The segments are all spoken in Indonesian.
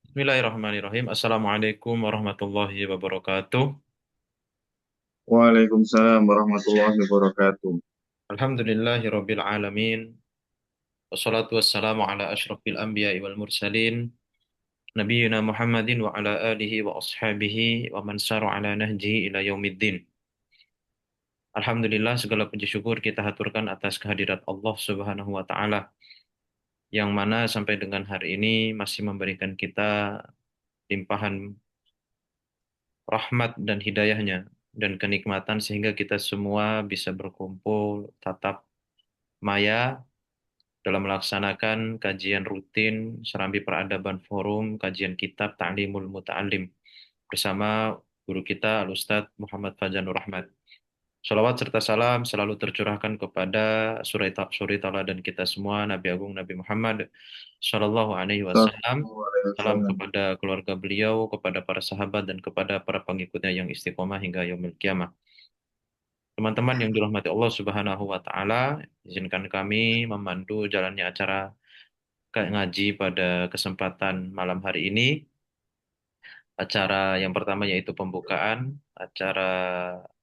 Bismillahirrahmanirrahim. Assalamualaikum warahmatullahi wabarakatuh. Waalaikumsalam warahmatullahi wabarakatuh. Alhamdulillahirabbil alamin. Wassalatu wassalamu ala asyrafil anbiya'i wal mursalin nabiyyina Muhammadin wa ala alihi wa ashabihi wa man sara ala nahjihi ila yaumiddin. Alhamdulillah segala puji syukur kita haturkan atas kehadirat Allah Subhanahu wa taala yang mana sampai dengan hari ini masih memberikan kita limpahan rahmat dan hidayahnya dan kenikmatan sehingga kita semua bisa berkumpul tatap maya dalam melaksanakan kajian rutin Serambi Peradaban Forum Kajian Kitab Ta'limul Muta'alim bersama guru kita Al-Ustadz Muhammad Fajanur Rahmat. Salawat serta salam selalu tercurahkan kepada suri tauladan kita semua Nabi Agung Nabi Muhammad Shallallahu Alaihi Wasallam. Sallallahu alaihi Salam wasallam. kepada keluarga beliau, kepada para sahabat dan kepada para pengikutnya yang istiqomah hingga yaumil kiamah. Teman-teman yang dirahmati Allah Subhanahu wa taala, izinkan kami memandu jalannya acara ngaji pada kesempatan malam hari ini. Acara yang pertama yaitu pembukaan, acara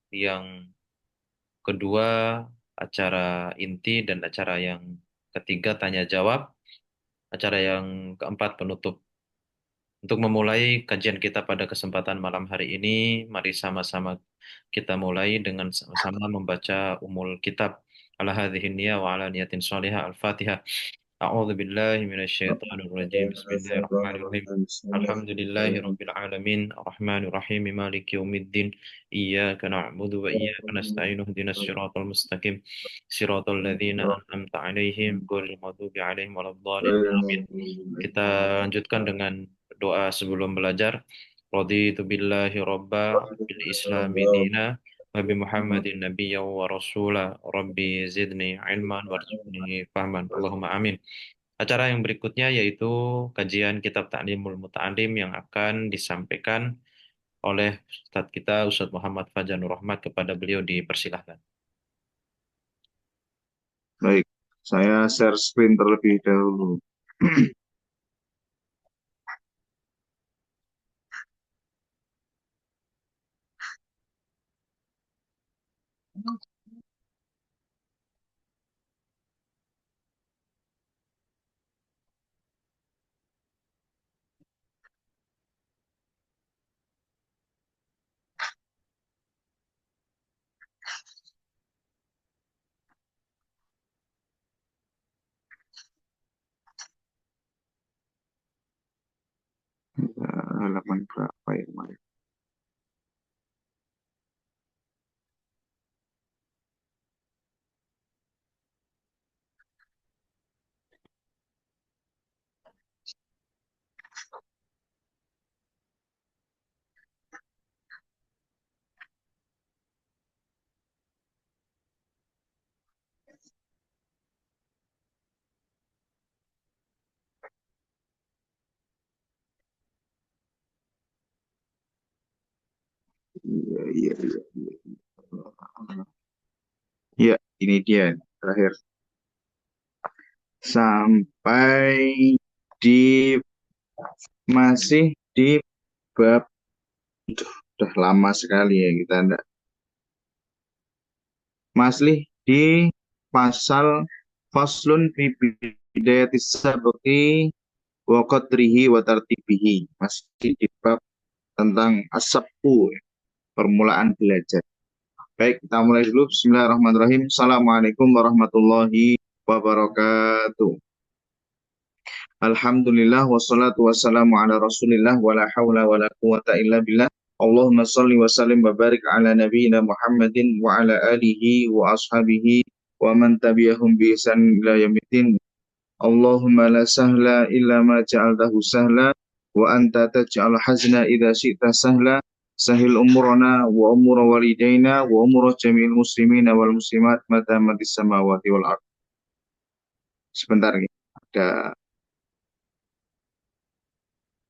yang kedua acara inti dan acara yang ketiga tanya jawab, acara yang keempat penutup. Untuk memulai kajian kita pada kesempatan malam hari ini, mari sama-sama kita mulai dengan sama-sama membaca umul kitab ala hadhihi niyya wa ala niyatin shalihah al-Fatihah. A'udzu billahi minasyaitonir rajim. Bismillahirrahmanirrahim. Alhamdulillahi rabbil alamin, arrahmanir rahim, maliki yaumiddin. Iyyaka na'budu wa iyyaka nasta'in. Ihdinas siratal mustaqim. Siratal ladzina an'amta 'alaihim ghairil maghdubi 'alaihim waladdallin. Amin. Kita lanjutkan dengan doa sebelum belajar. Raditu billahi robba, bil islami dina, wa bi Muhammadin nabiyya wa rasula, rabbi zidni ilman warzuqni fahman. Allahumma amin. Acara yang berikutnya yaitu kajian Kitab Ta'limul Muta'alim yang akan disampaikan oleh Ustadz kita, Ustadz Muhammad Fajanur Rahmat. Kepada beliau dipersilahkan. Baik, saya share screen terlebih dahulu. Halaman berapa ya, Mari? Iya, iya, iya, iya. Ya, ini dia terakhir. Sampai di masih di bab, udah lama sekali ya kita enggak. Masih di pasal faslun fi bidayatis sabqi wa qadrihi wa tartibihi. Masih di bab tentang asabku, permulaan belajar. Baik, kita mulai dulu. Bismillahirrahmanirrahim. Assalamualaikum warahmatullahi wabarakatuh. Alhamdulillah wassalatu wassalamu ala Rasulillah wala haula wala quwata illa billah. Allahumma salli wa sallim wa barik ala nabiyyina Muhammadin wa ala alihi wa ashabihi wa man tabi'ahum bi ihsan ila yaumiddin. Allahumma la sahla illa ma ja'altahu sahla wa anta taj'al hazna idza syi'ta sahla. Sahil umurana wa umura walidaina wa umura jami'il muslimina wal muslimat mata matis samawati wal ard. Sebentar ya. Ada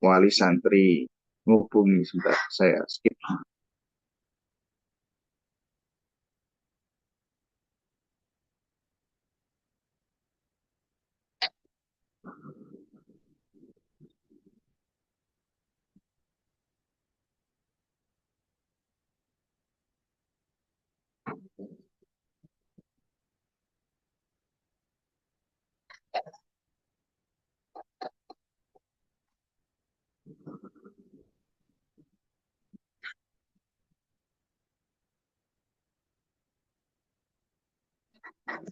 wali santri ngubungi, sebentar saya skip.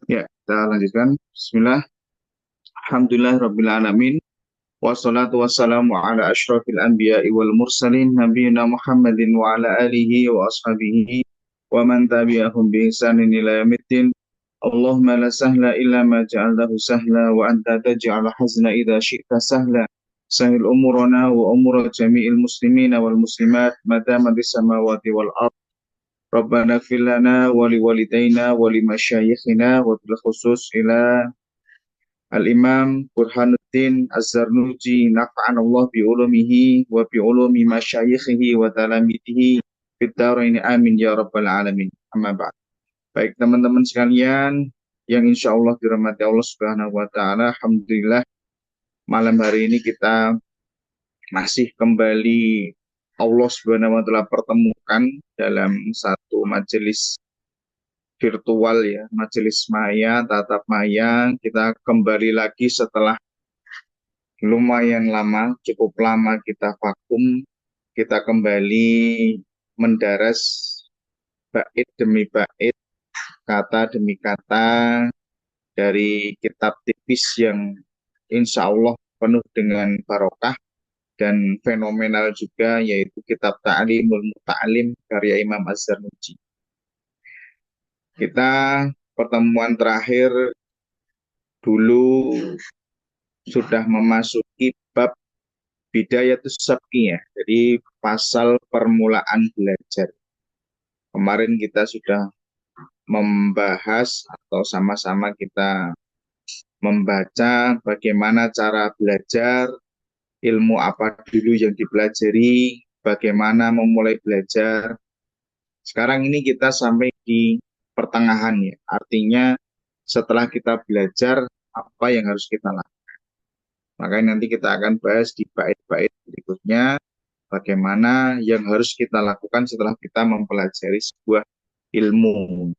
Ya, kita lanjutkan. Bismillah. Alhamdulillah Rabbil Alamin. Wassalatu wassalamu ala ashrafil anbiya'i wal mursalin nabiyina Muhammadin wa ala alihi wa ashabihi wa man tabi'ahum bi ihsanin ila yaumiddin. Allahumma la sahla illa ma ja'altahu sahla wa anta taj'al hazna idza syi'ta sahla. Sahil umurana wa umura jami'il muslimina wal muslimat madama bis samawati wal ard. Rabbana ighfir lana wa liwalidayna wa limasyayikhina wa bil khusus ila Al-Imam Burhanuddin Az-Zarnuji nafa'anallah bi ulumihi wa bi ulumi masyayikhihi wa talamidhihi fid dharain amin ya rabbal alamin. Amma ba'd. Baik teman-teman sekalian yang insya Allah dirahmati Allah Subhanahu wa taala, alhamdulillah malam hari ini kita masih kembali Allah Subhanahu wa taala pertemukan dalam satu majelis virtual ya, majelis maya, tatap maya. Kita kembali lagi setelah lumayan lama, cukup lama kita vakum, kita kembali mendaras bait demi bait, kata demi kata dari kitab tipis yang insya Allah penuh dengan barokah dan fenomenal juga, yaitu kitab Ta'limul Muta'alim karya Imam Az-Zarnuji. Kita pertemuan terakhir dulu sudah memasuki bab Bidayatus Sabqiyah, jadi pasal permulaan belajar. Kemarin kita sudah membahas atau sama-sama kita membaca bagaimana cara belajar, ilmu apa dulu yang dipelajari, bagaimana memulai belajar. Sekarang ini kita sampai di pertengahan ya, artinya setelah kita belajar apa yang harus kita lakukan. Makanya nanti kita akan bahas di bait-bait berikutnya bagaimana yang harus kita lakukan setelah kita mempelajari sebuah ilmu.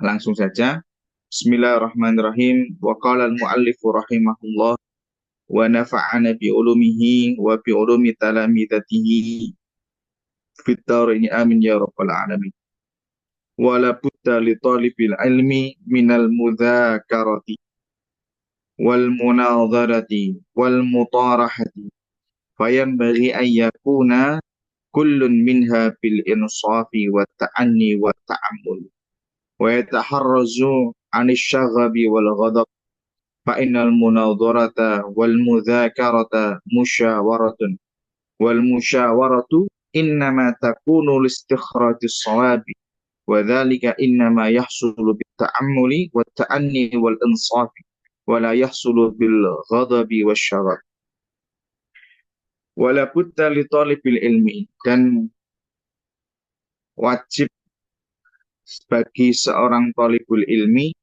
Langsung saja. Bismillahirrahmanirrahim. Wa qala al-muallifu rahimahullah wa nafa'ana bi ulumihi wa bi ulumi talamidatihi fit dharain amin ya rabbal alamin. Wa la budda li talibil ilmi minal mudzakarati wal munadharati wal mutarahati fayanbaghi an yakuna kullun minha bil insafi wat ta'anni wat ta'ammul wa yataharrazu 'anil syaghabi wal ghadab fa innal munadharata wal mudzakarata musyawaratun wal musyawaratu innama takunu listikhrajis shawabi wa dzalika innama yahsulu bit ta'ammuli wat ta'anni wal insafi wa la yahsulu bil ghadabi wasyaghabi. Wala budda li talibil ilmi, dan wajib bagi seorang talibul ilmi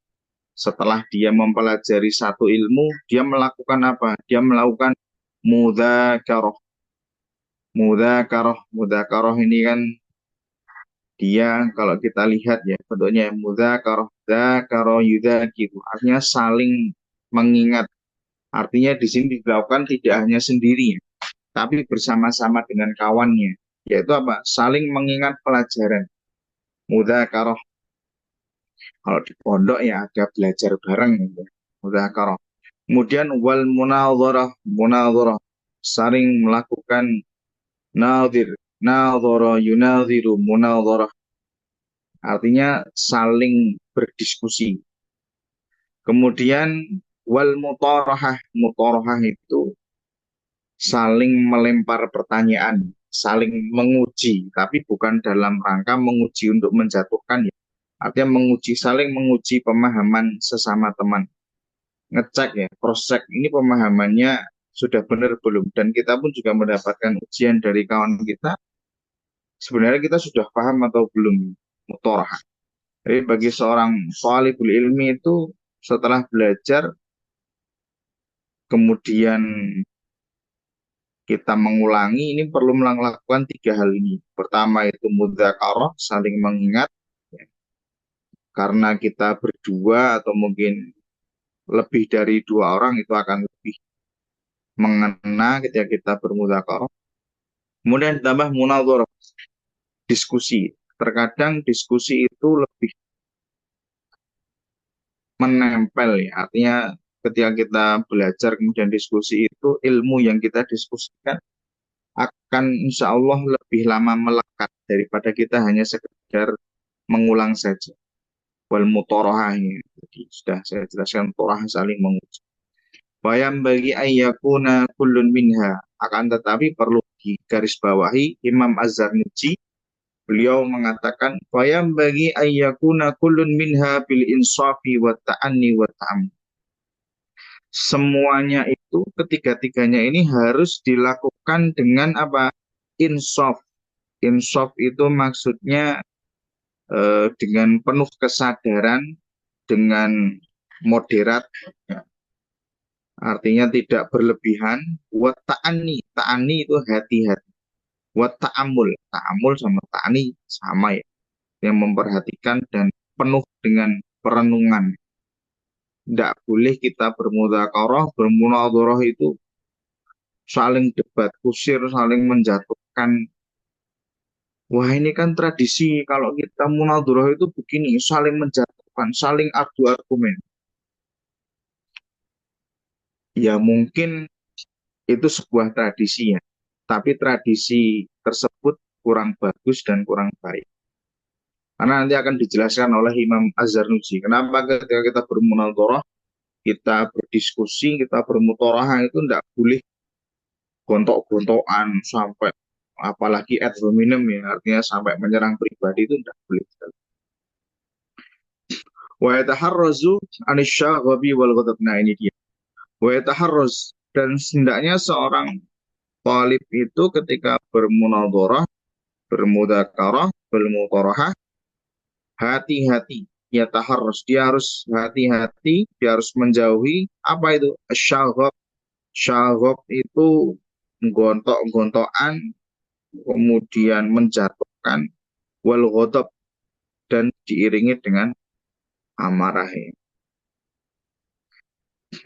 setelah dia mempelajari satu ilmu, dia melakukan apa? Dia melakukan mudzakarah. Mudzakarah ini kan dia kalau kita lihat ya bentuknya mudzakarah, dzakara yudzakiru. Artinya saling mengingat. Artinya di sini dilakukan tidak hanya sendiri, tapi bersama-sama dengan kawannya. Yaitu apa? Saling mengingat pelajaran. Mudzakarah. Kalau di pondok ya ada belajar bareng gitu. Mudzakarah. Kemudian wal munadharah saling melakukan nadhir, nadhara yunadhiru munadharah. Artinya saling berdiskusi. Kemudian wal mutarahah itu saling melempar pertanyaan, saling menguji, tapi bukan dalam rangka menguji untuk menjatuhkan ya. Artinya menguji, saling menguji pemahaman sesama teman. Ngecek ya, cross-check ini pemahamannya sudah benar belum. Dan kita pun juga mendapatkan ujian dari kawan kita, sebenarnya kita sudah paham atau belum mutorah. Jadi bagi seorang thalibul ilmi itu setelah belajar, kemudian kita mengulangi, ini perlu melakukan tiga hal ini. Pertama itu mudzakarah, saling mengingat, ya. Karena kita berdua atau mungkin lebih dari dua orang itu akan lebih mengena ketika kita bermudzakarah. Kemudian ditambah munadharah, diskusi. Terkadang diskusi itu lebih menempel ya. Artinya ketika kita belajar kemudian diskusi itu ilmu yang kita diskusikan akan insya Allah lebih lama melekat daripada kita hanya sekedar mengulang saja. Wal mutorohah ini. Jadi sudah saya jelaskan torah saling menguji. Bayam bagi ayyakuna kullun minha. Akan tetapi perlu digarisbawahi Imam Az-Zarnuji. Beliau mengatakan, bayam bagi ayyakuna kullun minha bil insafi wa ta'anni wa ta'am. Semuanya itu ketiga-tiganya ini harus dilakukan dengan apa? Insaf. Insaf itu maksudnya dengan penuh kesadaran, dengan moderat, artinya tidak berlebihan. Wa ta'ani, ta'ani itu hati-hati. Wa ta'amul, ta'amul sama ta'ani sama ya, yang memperhatikan dan penuh dengan perenungan. Tidak boleh kita bermudzakarah, bermunadharah itu saling debat kusir, saling menjatuhkan. Wah ini kan tradisi kalau kita munadharah itu begini, saling menjatuhkan, saling adu argumen. Ya mungkin itu sebuah tradisi ya, tapi tradisi tersebut kurang bagus dan kurang baik. Karena nanti akan dijelaskan oleh Imam Az-Zarnuji. Kenapa ketika kita bermunadharah, kita berdiskusi, kita bermutorah itu tidak boleh gontok-gontokan sampai apalagi ad hominem ya, artinya sampai menyerang pribadi itu tidak boleh. Wa yataharrazu anisyaghabi wal ghadab. Nah ini dia. Wa yataharraz, dan hendaknya seorang talib itu ketika bermunadharah, bermudzakarah, bermutarahah, hati-hati. Ya taharrus, dia harus hati-hati, dia harus menjauhi apa itu syaghab. Syaghab itu gontok-gontokan, kemudian menjatuhkan, wal ghadab, dan diiringi dengan amarah.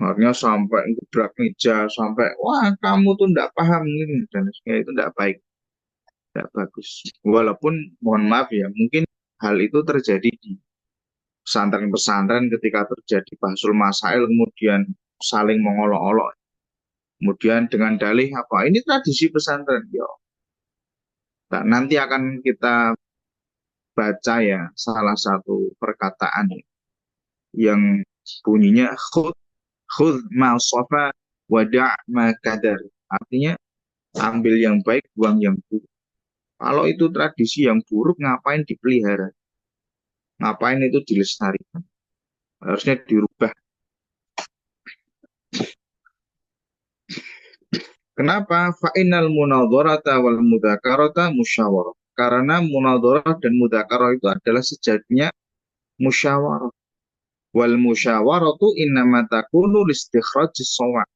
Akhirnya sampai gebrak meja, sampai wah kamu tuh tidak paham ini dan sebagainya, itu tidak baik, tidak bagus. Walaupun mohon maaf ya, mungkin hal itu terjadi di pesantren-pesantren ketika terjadi bahsul masail kemudian saling mengolok-olok, kemudian dengan dalih apa ini tradisi pesantren ya. Nah, nanti akan kita baca ya salah satu perkataan yang bunyinya khud ma sofa wada' ma kadar. Artinya ambil yang baik, buang yang buruk. Kalau itu tradisi yang buruk, ngapain dipelihara? Ngapain itu dilestarikan? Harusnya dirubah. Kenapa? Fa'inal munadharata wal mudzakarata musyawarah. Karena munadharah dan mudzakarah itu adalah sejatinya musyawarah. Wal musyawaratu innama takunu listikhrajis shawab.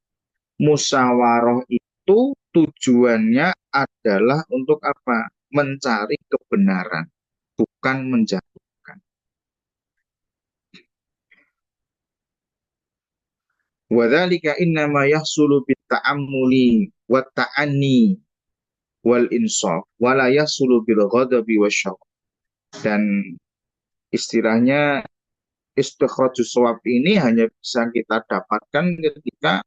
Musyawarah itu tujuannya adalah untuk apa? Mencari kebenaran, bukan menjatuhkan. Wadzalika innama yahsulu bitta'ammuli wa ta'anni wal insaf wala yahsulu bil ghadabi wasyawq. Dan istilahnya istikhrajus shawab ini hanya bisa kita dapatkan ketika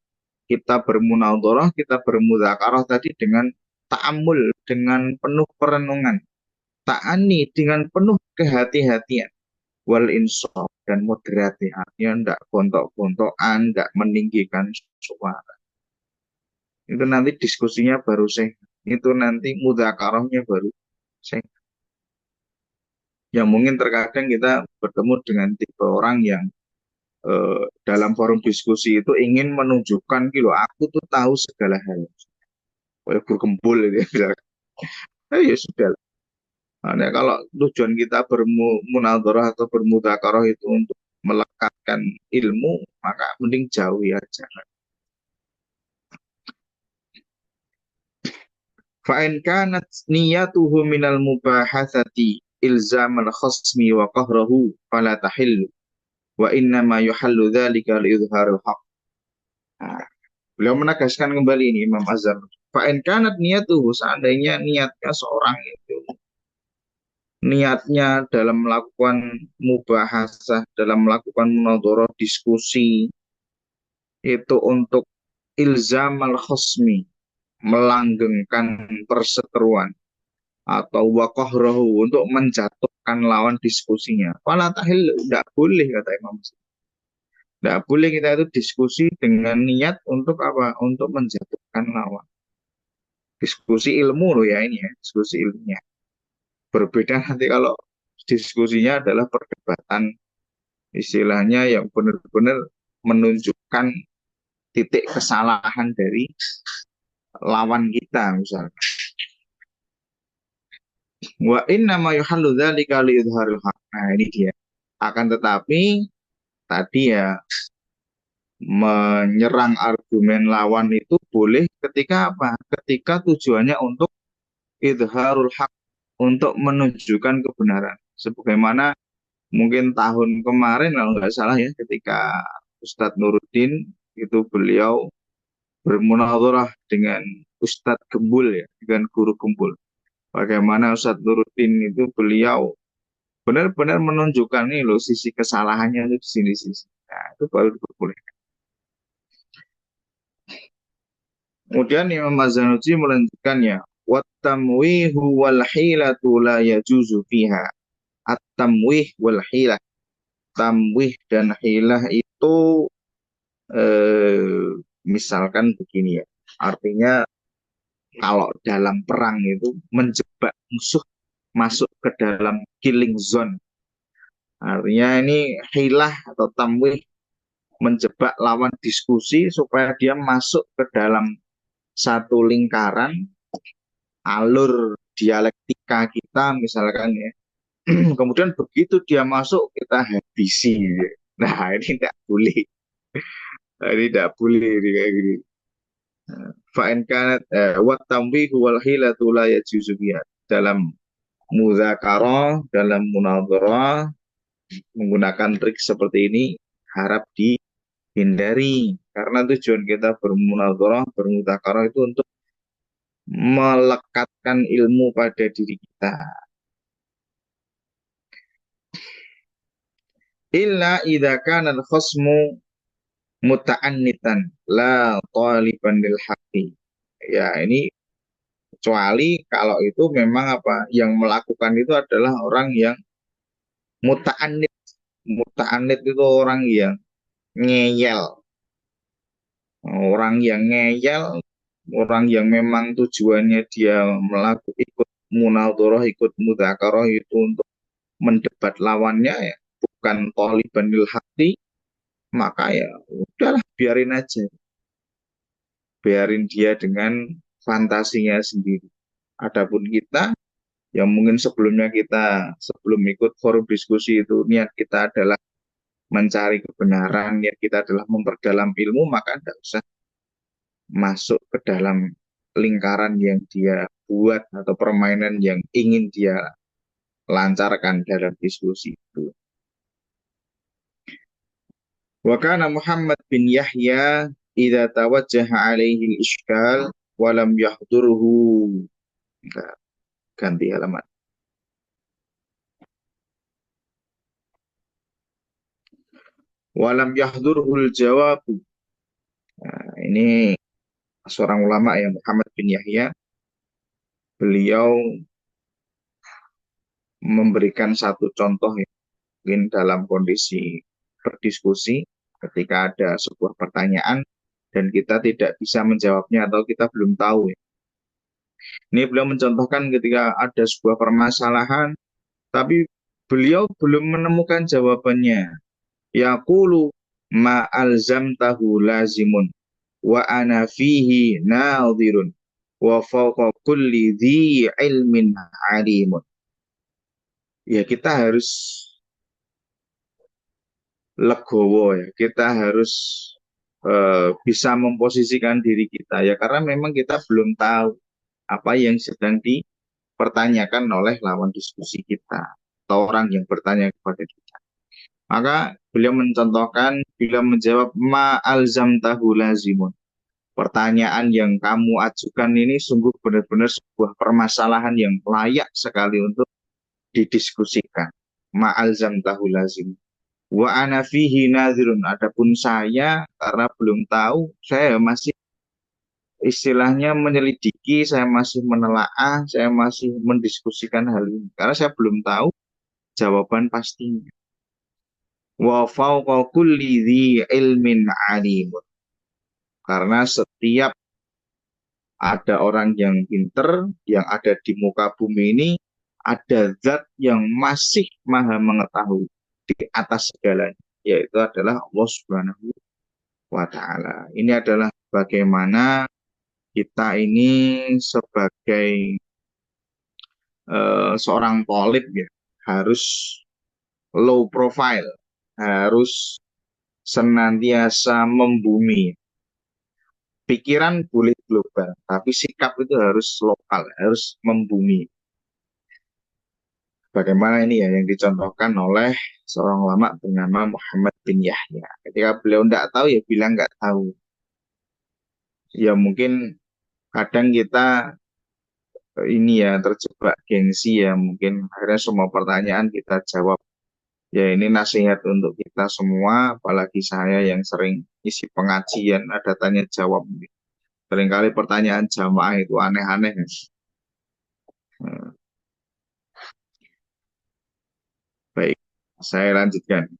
kita bermunadharah, kita bermudzakarah tadi dengan ta'ammul, dengan penuh perenungan, ta'ani dengan penuh kehati-hatian, wal insaf, dan moderat, artinya tidak gontok-gontokan, tidak meninggikan suara. Itu nanti diskusinya baru sehat. Itu nanti mudzakarahnya baru sehat. Ya mungkin terkadang kita bertemu dengan tipe orang yang dalam forum diskusi itu ingin menunjukkan gitu, aku tuh tahu segala hal. Kayak bergembul gitu ya. Ya sudah. Nah, kalau tujuan kita bermunadharah atau bermudzakarah itu untuk melekatkan ilmu, maka mending jauhi aja. Fa'in kanat niyatuhu minal mubahatsati ilzamal khasmi wa qahrahu fala tahillu wa inna ma yuhallu dzalika liidharil haq. Nah, beliau menegaskan kembali ini Imam Azhar. Fa'in kanat niyatuhu, seandainya niatnya seorang itu niatnya dalam melakukan mubahasah, dalam melakukan munadharah diskusi itu untuk ilzam al-khosmi, melanggengkan perseteruan atau waqahrahu untuk menjatuhkan lawan diskusinya. Fala tahil, tidak boleh kata Imam Muslim. Tidak boleh kita itu diskusi dengan niat untuk apa? Untuk menjatuhkan lawan. Diskusi ilmu loh ya ini ya, diskusi ilmiah. Berbeda nanti kalau diskusinya adalah perdebatan istilahnya yang benar-benar menunjukkan titik kesalahan dari lawan kita misalnya. Wa inna ma yuhallu dzalika li idharil haq. Nah, ini dia. Akan tetapi tadi ya menyerang argumen lawan itu boleh ketika apa? Ketika tujuannya untuk idharul haq, untuk menunjukkan kebenaran. Sebagaimana mungkin tahun kemarin kalau nggak salah ya ketika Ustadz Nuruddin itu beliau bermunadharah dengan Ustadz Gembul ya, dengan guru Gembul. Bagaimana Ustadz Nuruddin itu beliau benar-benar menunjukkan nih loh sisi kesalahannya itu di sini sisi. Nah, itu baru diperbolehkan. Kemudian Imam Mazanuddin melanjutkan ya, wat tamwihu wal hilatu la yajuzu fiha. At-tamwih wal hilah. Tamwih dan hilah itu misalkan begini ya. Artinya kalau dalam perang itu menjebak musuh masuk ke dalam killing zone. Artinya ini hilah atau tamwih menjebak lawan diskusi supaya dia masuk ke dalam satu lingkaran alur dialektika kita misalkan ya. Kemudian begitu dia masuk kita habisi. Nah ini tidak boleh. Nah, ini tidak boleh ini kayak gini. Fa'in kanat wa tamwihu wal hilatu la yajuzu biha. Dalam mudzakarah, dalam munadharah menggunakan trik seperti ini harap dihindari karena tujuan kita bermunadharah, bermudzakarah itu untuk melekatkan ilmu pada diri kita. Illa idza kana al-khasmu muta'annitan la taliban lil haqqi. Ya, ini kecuali kalau itu memang apa yang melakukan itu adalah orang yang muta'annit. Muta'annit itu orang yang ngeyel. Orang yang ngeyel, orang yang memang tujuannya dia melakukan ikut munadharah, ikut mudzakarah itu untuk mendebat lawannya ya, bukan talibanil haqqi, maka ya udahlah biarin aja. Biarin dia dengan fantasinya sendiri. Adapun kita yang mungkin sebelumnya kita sebelum ikut forum diskusi itu niat kita adalah mencari kebenaran, niat kita adalah memperdalam ilmu, maka tidak usah masuk ke dalam lingkaran yang dia buat atau permainan yang ingin dia lancarkan dalam diskusi itu. Wa kana Muhammad bin Yahya idza tawajjaha alaihi al-iskal wa lam yahdurhu. Nah, ganti halaman. Wa lam yahdurhu al-jawab. Nah, ini seorang ulama ya Muhammad bin Yahya, beliau memberikan satu contoh ya, mungkin dalam kondisi berdiskusi ketika ada sebuah pertanyaan dan kita tidak bisa menjawabnya atau kita belum tahu ya. Ini beliau mencontohkan ketika ada sebuah permasalahan tapi beliau belum menemukan jawabannya. Yaqulu ma alzamtahu lazimun wa ana fihi nadhirun wa fawqa kulli dhi ilmin alimun. Ya kita harus legowo ya. Kita harus bisa memposisikan diri kita ya karena memang kita belum tahu apa yang sedang dipertanyakan oleh lawan diskusi kita atau orang yang bertanya kepada kita. Maka beliau mencontohkan bila menjawab ma alzamtahu lazimun. Pertanyaan yang kamu ajukan ini sungguh benar-benar sebuah permasalahan yang layak sekali untuk didiskusikan. Ma'alzam tahu lazim. Wa ana fihi nadhirun. Adapun saya karena belum tahu, saya masih istilahnya menyelidiki, saya masih menelaah, saya masih mendiskusikan hal ini. Karena saya belum tahu jawaban pastinya. Wa fawqa kulli dhi ilmin alim. Karena setiap ada orang yang pinter, yang ada di muka bumi ini, ada zat yang masih maha mengetahui di atas segalanya, yaitu adalah Allah Subhanahu wa Ta'ala. Ini adalah bagaimana kita ini sebagai seorang thalib ya, harus low profile, harus senantiasa membumi. Pikiran boleh global, tapi sikap itu harus lokal, harus membumi. Bagaimana ini ya yang dicontohkan oleh seorang ulama bernama Muhammad bin Yahya. Ketika beliau tidak tahu ya bilang nggak tahu. Ya mungkin kadang kita ini ya terjebak gengsi ya, mungkin akhirnya semua pertanyaan kita jawab. Ya ini nasihat untuk kita semua, apalagi saya yang sering isi pengajian, ada tanya jawab. Seringkali pertanyaan jamaah itu aneh-aneh. Baik, saya lanjutkan.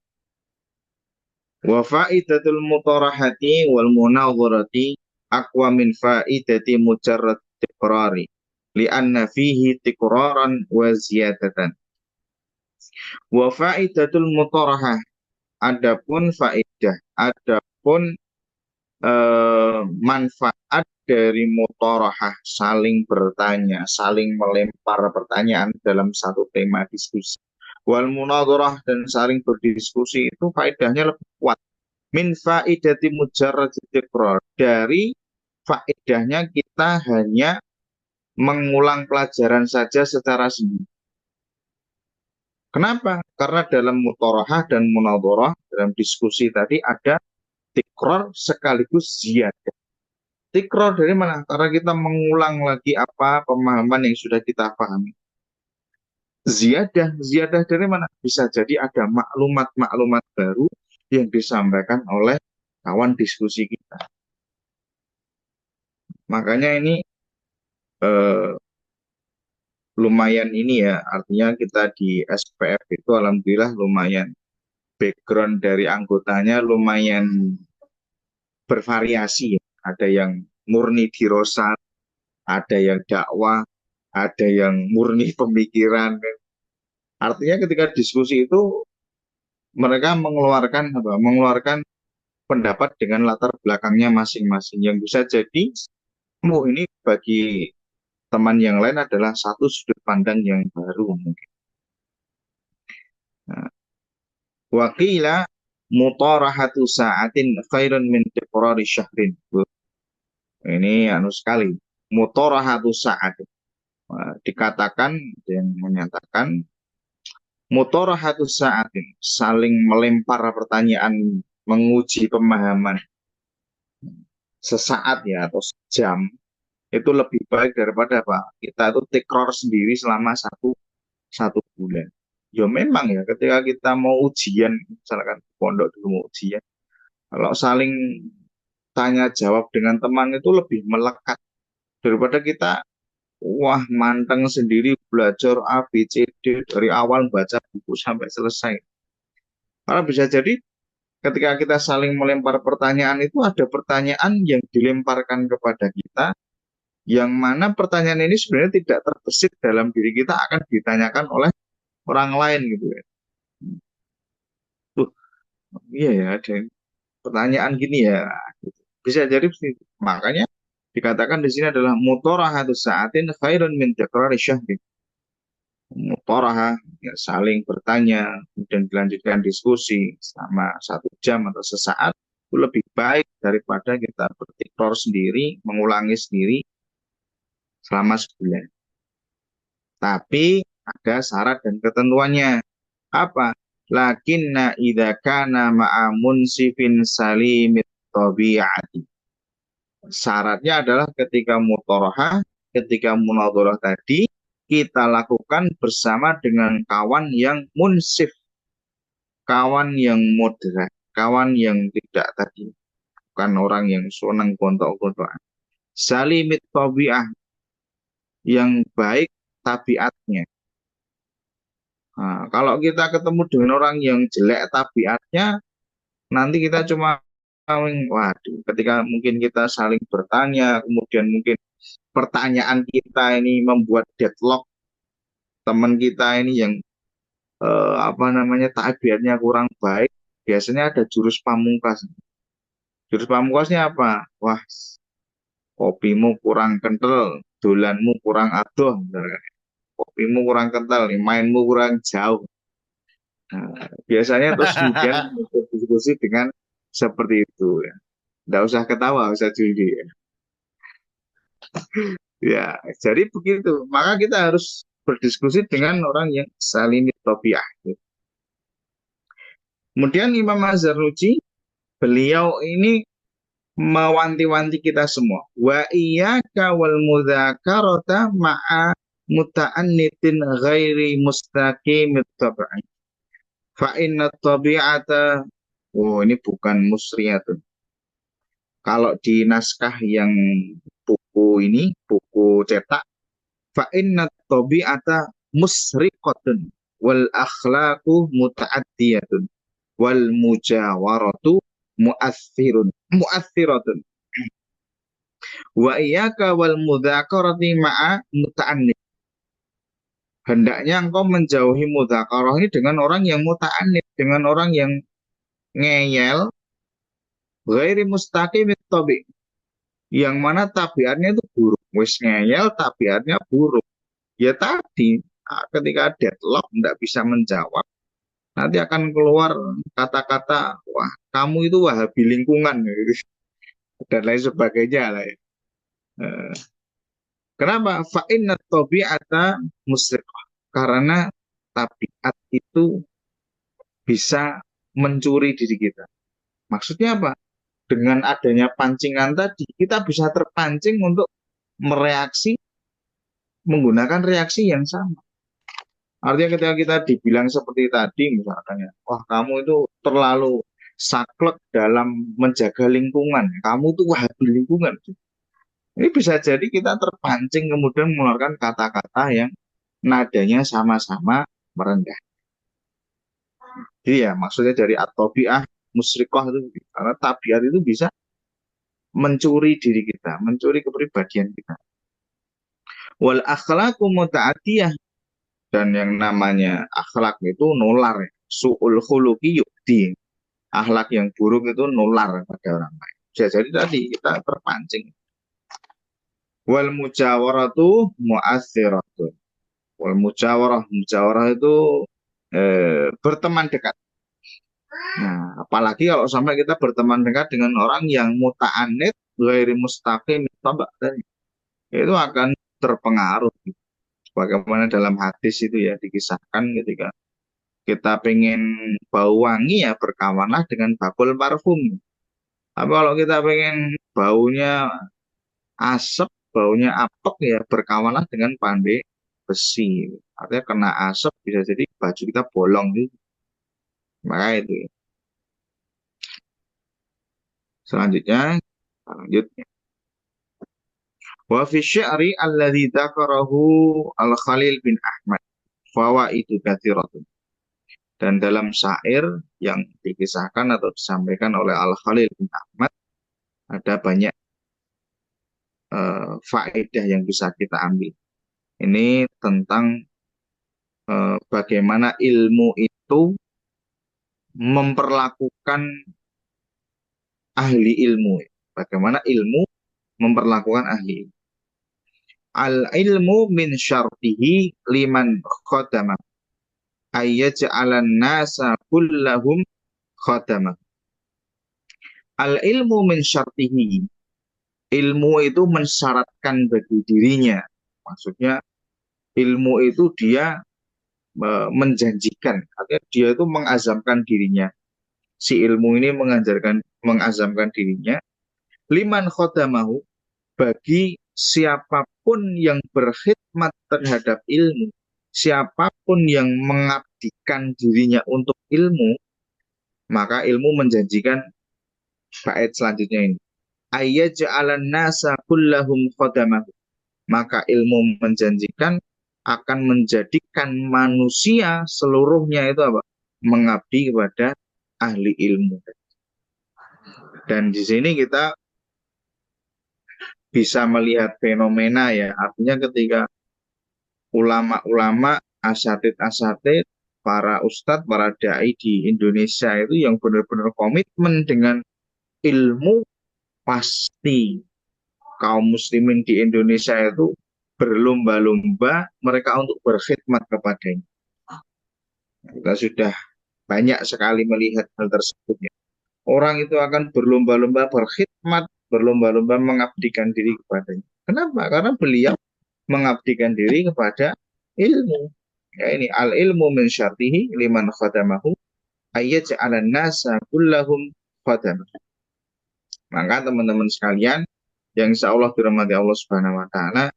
Wa faidatul mutarahati wal munadharati aqwa min faidati mujarrad tikrari li'anna fihi tikraran wa ziyadatan. Wa faidatul mutarahah, adapun faidah, adapun manfaat dari mutarahah, saling bertanya, saling melempar pertanyaan dalam satu tema diskusi. Wal munadharah, dan saling berdiskusi itu faedahnya lebih kuat. Min faidati mujarrad tikrar, dari faedahnya kita hanya mengulang pelajaran saja secara sendiri. Kenapa? Karena dalam mutarahah dan munadharah, dalam diskusi tadi ada tikrar sekaligus ziyadah. Tikrar dari mana? Karena kita mengulang lagi apa pemahaman yang sudah kita pahami. Ziyadah, ziyadah dari mana? Bisa jadi ada maklumat-maklumat baru yang disampaikan oleh kawan diskusi kita. Makanya ini eh, lumayan ini ya, artinya kita di SPF itu alhamdulillah lumayan, background dari anggotanya lumayan bervariasi ya. Ada yang murni dirosat, ada yang dakwah, ada yang murni pemikiran. Artinya ketika diskusi itu mereka mengeluarkan apa? Mengeluarkan pendapat dengan latar belakangnya masing-masing yang bisa jadi, oh ini bagi teman yang lain adalah satu sudut pandang yang baru mungkin. Nah, wakila mutarahatu sa'atin khairun min tikrari syahrin. Ini anu sekali. Mutarahatu sa'atin. Dikatakan yang menyatakan mutarahatu sa'atin, saling melempar pertanyaan, menguji pemahaman sesaat ya atau sejam, itu lebih baik daripada apa? Kita itu tikror sendiri selama satu bulan. Ya memang ya ketika kita mau ujian, misalkan di pondok dulu mau ujian, kalau saling tanya jawab dengan teman itu lebih melekat daripada kita wah manteng sendiri belajar A B C D dari awal baca buku sampai selesai. Karena bisa jadi ketika kita saling melempar pertanyaan itu ada pertanyaan yang dilemparkan kepada kita, yang mana pertanyaan ini sebenarnya tidak terbesit dalam diri kita, akan ditanyakan oleh orang lain gitu ya. Tuh, iya ya ada pertanyaan gini ya. Gitu. Bisa jadi begitu. Makanya dikatakan di sini adalah mutarahatu sa'atin khairun min tikrari syahrin. Mutarahah ya, saling bertanya kemudian dilanjutkan diskusi selama 1 jam atau sesaat itu lebih baik daripada kita bertikror sendiri, mengulangi sendiri selama sebulan. Tapi ada syarat dan ketentuannya. Apa? Lakinna idza kana ma'a munsifin salimit tabi'ati. Syaratnya adalah ketika mutarahah, ketika munadharah tadi kita lakukan bersama dengan kawan yang munsif, kawan yang moderat, kawan yang tidak tadi, bukan orang yang senang gontok-gontokan. Salimit tabi'ah, yang baik tabiatnya. Nah, kalau kita ketemu dengan orang yang jelek tabiatnya, nanti kita cuma waduh, ketika mungkin kita saling bertanya, kemudian mungkin pertanyaan kita ini membuat deadlock teman kita ini yang apa namanya tabiatnya kurang baik, biasanya ada jurus pamungkas. Jurus pamungkasnya apa? Wah, kopimu kurang kental, dolanmu kurang adoh, misalkan. Kopimu kurang kental, nih, mainmu kurang jauh. Nah, biasanya terus kemudian berdiskusi dengan seperti itu ya. Nggak usah ketawa, nggak usah judi ya. Ya, jadi begitu. Maka kita harus berdiskusi dengan orang yang saling topiah. Kemudian Imam Az-Zarnuji, beliau ini mewanti-wanti kita semua. Wa iyyaka wal mudzakarata ma'a muta'annitin ghairi mustaqimit tab'i. Fa inna tabi'ata, oh ini bukan musriyatun. Kalau di naskah yang buku ini, buku cetak, fa inna tabi'ata musriqatun wal akhlaqu muta'addiyatun wal mujawaratu mu'athiratun wa iyyaka wal mudzakarati ma'a muta'annid. Hendaknya engkau menjauhi mudzakarah ini dengan orang yang muta'annid, dengan orang yang ngeyel, ghairi mustaqimit tabi, yang mana tabiatnya itu buruk. Wis ngeyel tabiatnya buruk. Ya tadi, ketika deadlock tidak bisa menjawab, nanti akan keluar kata-kata, wah kamu itu wahabi lingkungan gitu, dan lain sebagainya lah ya. Eh, Kenapa? Fa'inna tabi'ata musriqah. Karena tabiat itu bisa mencuri diri kita. Maksudnya apa? Dengan adanya pancingan tadi, kita bisa terpancing untuk mereaksi, menggunakan reaksi yang sama. Artinya ketika kita dibilang seperti tadi, misalkan ya, wah kamu itu terlalu saklek dalam menjaga lingkungan, kamu tuh wahabi lingkungan. Ini bisa jadi kita terpancing kemudian mengeluarkan kata-kata yang nadanya sama-sama merendah. Jadi ya maksudnya dari at-tabi'ah musyrikah itu, karena tabiat itu bisa mencuri diri kita, mencuri kepribadian kita. Wal akhlaqu muta'atiyah, dan yang namanya akhlak itu nular ya. Su'ul khuluqi yukti. Akhlak yang buruk itu nular pada orang lain. Jadi tadi kita terpancing. Wal mujawaratu mu'assiratun. Wal mujawarah itu berteman dekat. Nah, apalagi kalau sampai kita berteman dekat dengan orang yang muta'anid, ghairi mustaqim, itu akan terpengaruh. Bagaimana dalam hadis itu ya dikisahkan ketika kita pengen bau wangi ya berkawanlah dengan bakul parfum. Tapi kalau kita pengen baunya asap, baunya apek ya berkawanlah dengan pandai besi. Artinya kena asap bisa jadi baju kita bolong gitu. Maka itu ya. Selanjutnya, lanjut. Wa fi syi'ri alladhi dzakarahu Al-Khalil bin Ahmad fawaidu katsiratun. Dan dalam syair yang dikisahkan atau disampaikan oleh Al-Khalil bin Ahmad ada banyak faedah yang bisa kita ambil. Ini tentang bagaimana ilmu itu memperlakukan ahli ilmu. Bagaimana ilmu memperlakukan ahli ilmu. Al-ilmu min syartihi liman khadama ayyaj'alan nasa kullahum khadama. Al-ilmu min syartihi, ilmu itu mensyaratkan bagi dirinya. Maksudnya ilmu itu dia menjanjikan, artinya dia itu mengazamkan dirinya. Si ilmu ini mengazamkan dirinya liman khadamahu, bagi siapapun yang berkhidmat terhadap ilmu, siapapun yang mengabdikan dirinya untuk ilmu, maka ilmu menjanjikan bait selanjutnya ini. Ayyaj'alan nasa kullahum khadamah. Maka ilmu menjanjikan akan menjadikan manusia seluruhnya itu apa? Mengabdi kepada ahli ilmu. Dan di sini kita bisa melihat fenomena ya. Artinya ketika ulama-ulama, asatid-asatid, para ustadz, para dai di Indonesia itu yang benar-benar komitmen dengan ilmu, pasti kaum muslimin di Indonesia itu berlomba-lomba mereka untuk berkhidmat kepadanya. Kita sudah banyak sekali melihat hal tersebut ya. Orang itu akan berlomba-lomba berkhidmat, berlomba-lomba mengabdikan diri kepadanya. Kenapa? Karena beliau mengabdikan diri kepada ilmu. Ya ini al ilmu min syartihi liman khadamahu ayyaj'alan nasa kullahum khadamah. Maka teman-teman sekalian yang insya Allah dirahmati Allah Subhanahu wa taala,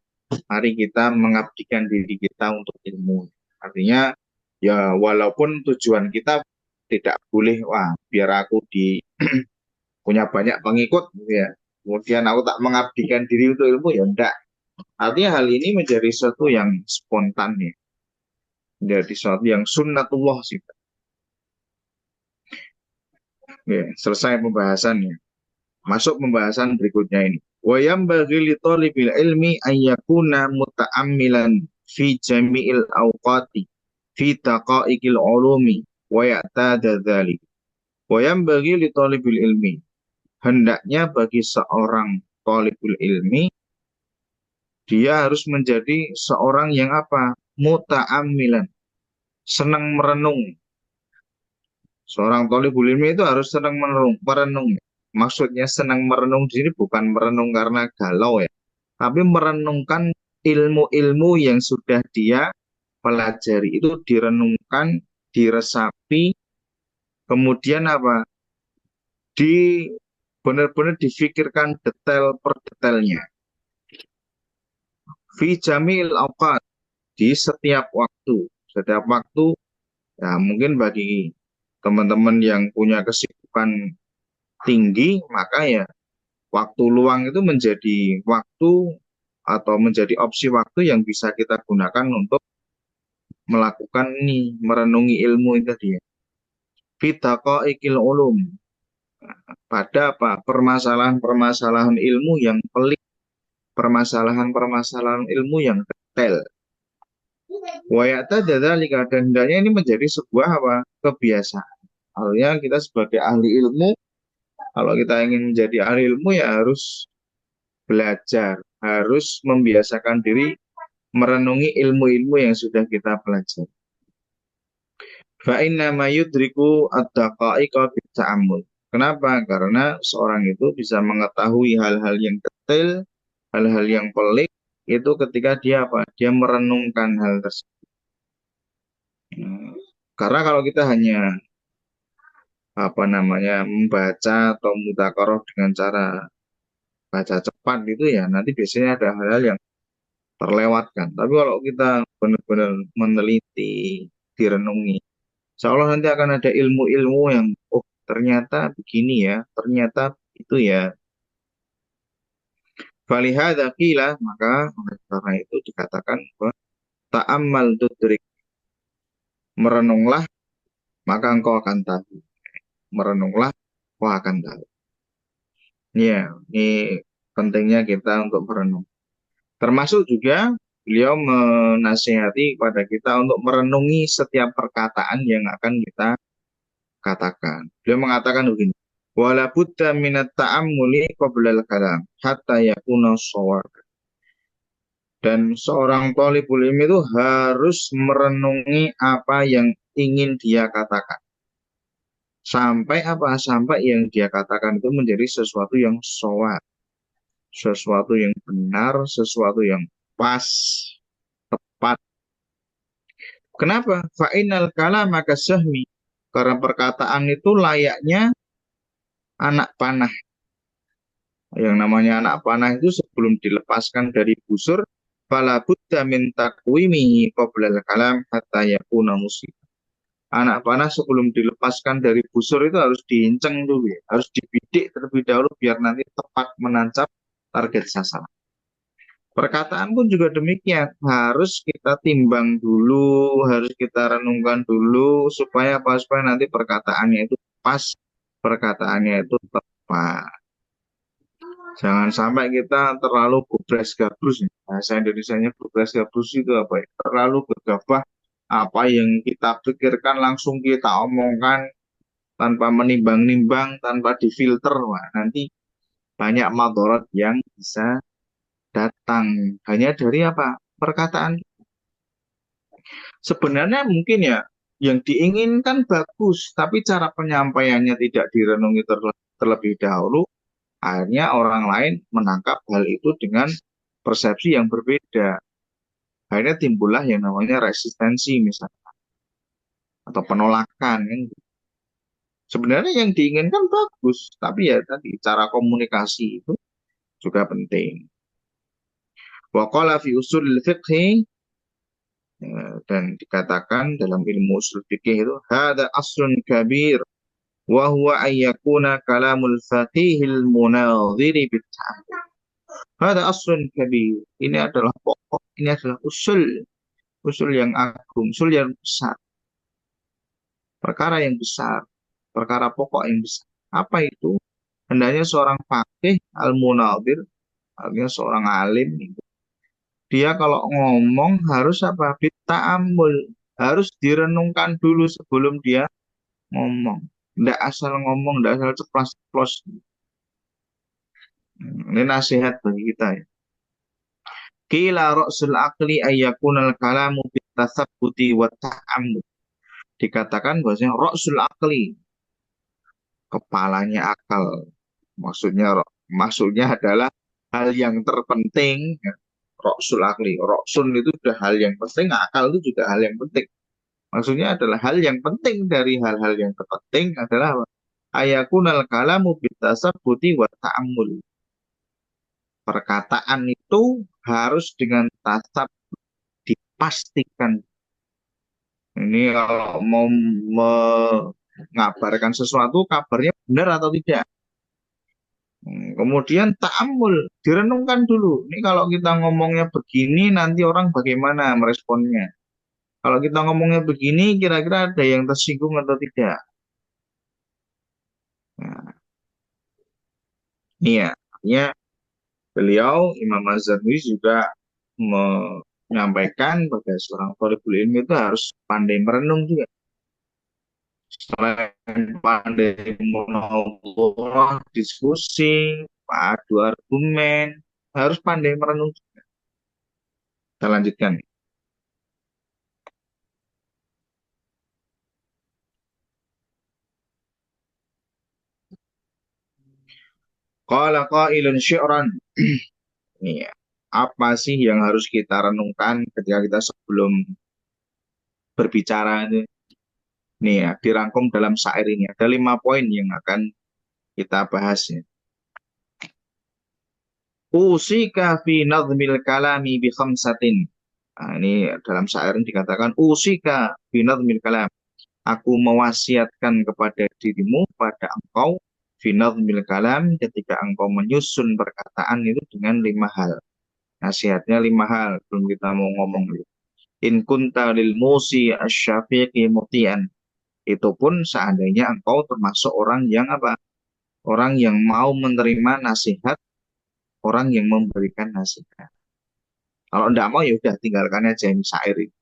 mari kita mengabdikan diri kita untuk ilmu. Artinya ya walaupun tujuan kita tidak boleh wah biar aku punya banyak pengikut gitu ya. Kemudian aku tak mengabdikan diri untuk ilmu ya enggak. Artinya hal ini menjadi sesuatu yang spontan ya. Menjadi sesuatu yang sunnatullah sih. Ya, selesai pembahasannya. Masuk pembahasan berikutnya ini. Wa yanbaghi li talibil ilmi an yakuna muta'ammilan fi jami'il awqati fi daqa'iqil ulumi wa ya'tada dzalik. Wa yanbaghi li talibil ilmi. Hendaknya bagi seorang talibul ilmi dia harus menjadi seorang yang apa? Muta'ammilan, senang merenung. Seorang talibul ilmi itu harus senang merenung. Maksudnya senang merenung di sini bukan merenung karena galau ya, tapi merenungkan ilmu-ilmu yang sudah dia pelajari itu direnungkan, diresapi, kemudian apa? Di benar-benar difikirkan detail per detailnya. Fi jamil awqat, di setiap waktu ya mungkin bagi teman-teman yang punya kesibukan tinggi maka ya waktu luang itu menjadi waktu atau menjadi opsi waktu yang bisa kita gunakan untuk melakukan ini merenungi ilmu itu tadi ya. Fitaqa'iqil ulum, pada apa permasalahan-permasalahan ilmu yang pelik, permasalahan-permasalahan ilmu yang detail. Wayata dzalika, dan hendaknya ini menjadi sebuah apa? Kebiasaan. Artinya kita sebagai ahli ilmu, kalau kita ingin menjadi ahli ilmu ya harus belajar, harus membiasakan diri merenungi ilmu-ilmu yang sudah kita pelajari. Fa inna ma yudriku ad-daqa'iqa bit-ta'ammul. Kenapa? Karena seorang itu bisa mengetahui hal-hal yang detail, hal-hal yang pelik itu ketika dia apa? Dia merenungkan hal tersebut. Karena kalau kita hanya apa namanya membaca atau mudzakarah dengan cara baca cepat itu ya nanti biasanya ada hal-hal yang terlewatkan. Tapi kalau kita benar-benar meneliti, direnungi, insya Allah nanti akan ada ilmu-ilmu yang oh ternyata begini ya, ternyata itu ya. Falihada qila, maka oleh karena itu dikatakan bahwa ta'ammal tudrik, merenunglah maka engkau akan tahu. Merenunglah engkau akan tahu. Ya, ini pentingnya kita untuk merenung. Termasuk juga beliau menasihati kepada kita untuk merenungi setiap perkataan yang akan kita katakan. Beliau mengatakan begini, wala budda minat ta'ammuli qabla al-kalam hatta yakuna shawab. Dan seorang thalibul ilmi itu harus merenungi apa yang ingin dia katakan. Sampai apa? Sampai yang dia katakan itu menjadi sesuatu yang shawab, sesuatu yang benar, sesuatu yang pas, tepat. Kenapa? Fa'inal kalama kasahmi. Karena perkataan itu layaknya anak panah. Yang namanya anak panah itu sebelum dilepaskan dari busur, fala budda min takwimihi qabla al-kalam hatta yakuna musib. Anak panah sebelum dilepaskan dari busur itu harus diinceng dulu ya, harus dibidik terlebih dahulu biar nanti tepat menancap target sasaran. Perkataan pun juga demikian, harus kita timbang dulu, harus kita renungkan dulu supaya apa? Supaya nanti perkataannya itu pas, perkataannya itu tepat. Jangan sampai kita terlalu gobres gabrus. Bahasa Indonesianya gobres gabrus itu apa ya? Terlalu gegabah, apa yang kita pikirkan langsung kita omongkan tanpa menimbang-nimbang, tanpa difilter. Wah, nanti banyak madorot yang bisa datang hanya dari apa? Perkataan. Sebenarnya mungkin ya yang diinginkan bagus, tapi cara penyampaiannya tidak direnungi terlebih dahulu, akhirnya orang lain menangkap hal itu dengan persepsi yang berbeda. Akhirnya timbullah yang namanya resistensi misalnya, atau penolakan. Kan. Sebenarnya yang diinginkan bagus, tapi ya tadi cara komunikasi itu juga penting. Wa qala fi usulil fiqhi, dan dikatakan dalam ilmu usul fikih itu hada aslun kabir wa huwa ayyakuna kalamul faqihil munadhiri bitta'ammul. Hada aslun kabir. Ini adalah pokok, ini adalah usul yang agung, usul yang besar, perkara yang besar, perkara pokok yang besar. Apa itu? Hendaknya seorang faqih al-munadhir, artinya seorang alim itu, dia kalau ngomong harus apa? Bitta'ammul, harus direnungkan dulu sebelum dia ngomong. Tidak asal ngomong, tidak asal ceplas-ceplos. Ini nasihat bagi kita ya. Qila ra'sul aqli ayyakunal kalamu bitasabbuti wa ta'ammud. Dikatakan bahwasanya ra'sul aqli, kepalanya akal. Maksudnya adalah hal yang terpenting. Ya. Ra'sul aqli. Ra'sun itu sudah hal yang penting, akal itu juga hal yang penting. Maksudnya adalah hal yang penting dari hal-hal yang terpenting adalah ayakunal kalamu bitasabbuti wa ta'ammul. Perkataan itu harus dengan tasab, dipastikan. Ini kalau mau mengabarkan sesuatu, kabarnya benar atau tidak. Kemudian ta'amul, direnungkan dulu. Ini kalau kita ngomongnya begini, nanti orang bagaimana meresponnya. Kalau kita ngomongnya begini, kira-kira ada yang tersinggung atau tidak. Nah, ini ya, artinya beliau, Imam Az-Zarnuji juga menyampaikan pada seorang thalibul ilmi itu harus pandai merenung juga. Selain pandai mengobrol, diskusi, adu argumen, harus pandai merenung juga. Kita lanjutkan. Qala qailun syi'ran. Ini ya. Apa sih yang harus kita renungkan ketika kita sebelum berbicara itu? Nih ya, dirangkum dalam syair ini. Ada 5 poin yang akan kita bahas ya. Usika fi nadhmil kalami bi khamsatin. Nah, ini dalam syair ini dikatakan usika fi nadhmil kalam. Aku mewasiatkan kepada dirimu, pada engkau, fi nadhmil kalam, ketika engkau menyusun perkataan itu dengan 5 hal. Nasihatnya 5 hal, belum kita mau ngomong. In kunta lil musi asyafiqi mutian. Itu pun seandainya engkau termasuk orang yang apa? Orang yang mau menerima nasihat, orang yang memberikan nasihat. Kalau tidak mau ya udah tinggalkan aja yang syair itu.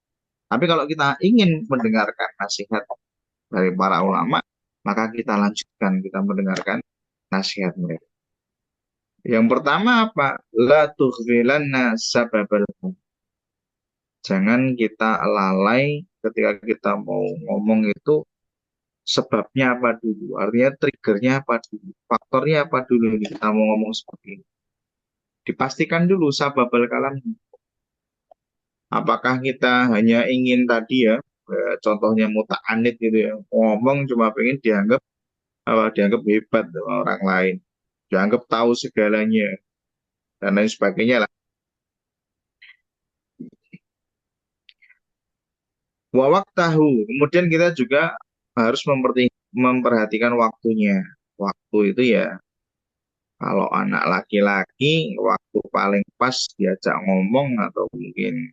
Tapi kalau kita ingin mendengarkan nasihat dari para ulama, maka kita lanjutkan, kita mendengarkan nasihat mereka. Yang pertama apa? La tughfilanna sababal. Jangan kita lalai ketika kita mau ngomong itu sebabnya apa dulu. Artinya triggernya apa dulu. Faktornya apa dulu ini kita mau ngomong seperti ini. Dipastikan dulu sababal kalam. Apakah kita hanya ingin tadi ya, contohnya muta'anid gitu ya, ngomong cuma pengen dianggap hebat sama orang lain, dianggap tahu segalanya. dan lain sebagainya lah. Wa waktahu, kemudian kita juga harus memperhatikan waktunya. Waktu itu ya, kalau anak laki-laki, waktu paling pas diajak ngomong atau mungkin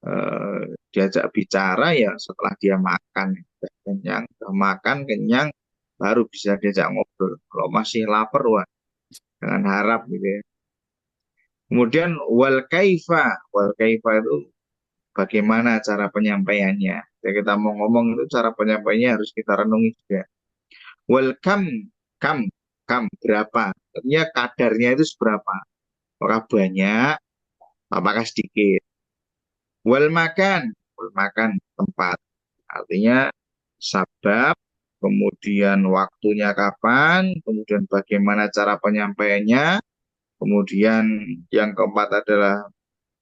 eh, diajak bicara ya setelah dia makan. Udah kenyang, udah makan, kenyang, baru bisa diajak ngobrol. Kalau masih lapar, wah, jangan harap gitu ya. Kemudian wal kaifa itu bagaimana cara penyampaiannya. Ya, kita mau ngomong itu cara penyampaiannya harus kita renungi juga. Wal kam, kam berapa? Artinya kadarnya itu seberapa? Apakah banyak? Apakah sedikit? Wal makan tempat. Artinya sabab, kemudian waktunya kapan, kemudian bagaimana cara penyampaiannya, kemudian yang keempat adalah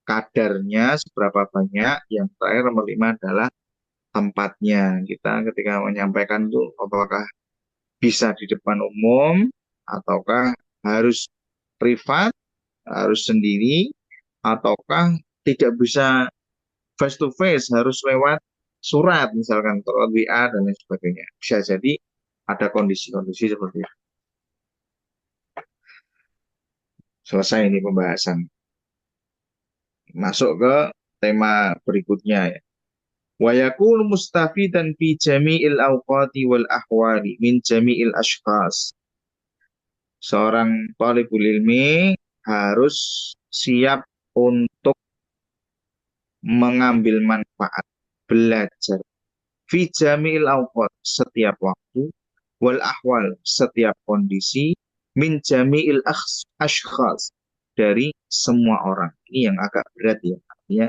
kadarnya seberapa banyak, yang terakhir nomor lima adalah tempatnya. Kita ketika menyampaikan itu apakah bisa di depan umum, ataukah harus privat, harus sendiri, ataukah tidak bisa face to face, harus lewat surat misalkan, lewat WA dan lain sebagainya. Bisa jadi ada kondisi-kondisi seperti itu. Selesai ini pembahasan. Masuk ke tema berikutnya ya. Wa yakunu mustafidan fi jami'il awqati wal ahwali min jami'il ashkhas. Seorang thalibul ilmi harus siap untuk mengambil manfaat, belajar fi jami'il awqat, setiap waktu, wal ahwal, setiap kondisi, min jami'il ashkhas, dari semua orang. Ini yang agak berat ya. Artinya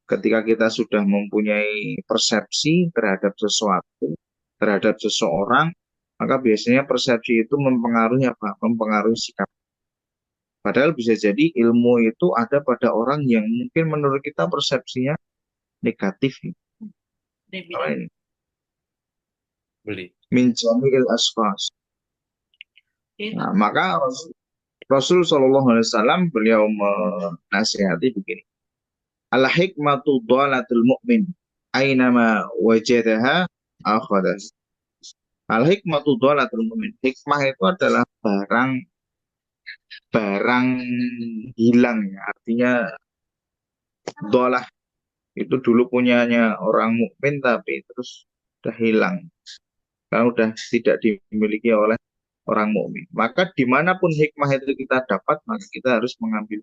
ketika kita sudah mempunyai persepsi terhadap sesuatu, terhadap seseorang, maka biasanya persepsi itu mempengaruhi apa? Mempengaruhi sikap. Padahal bisa jadi ilmu itu ada pada orang yang mungkin menurut kita persepsinya negatif. Ini Beli. min jamil asfas. Nah, maka Rasul Shallallahu Alaihi Wasallam beliau menasihati begini. Al hikmatu dhalatul mu'min ainama wajadaha akhadas. Al hikmatu dhalatul mu'min. Hikmah itu adalah barang barang hilang ya. Artinya dhalah itu dulu punyanya orang mukmin tapi terus udah hilang. Karena udah tidak dimiliki oleh orang mukmin. Maka dimanapun hikmah itu kita dapat, maka kita harus mengambil.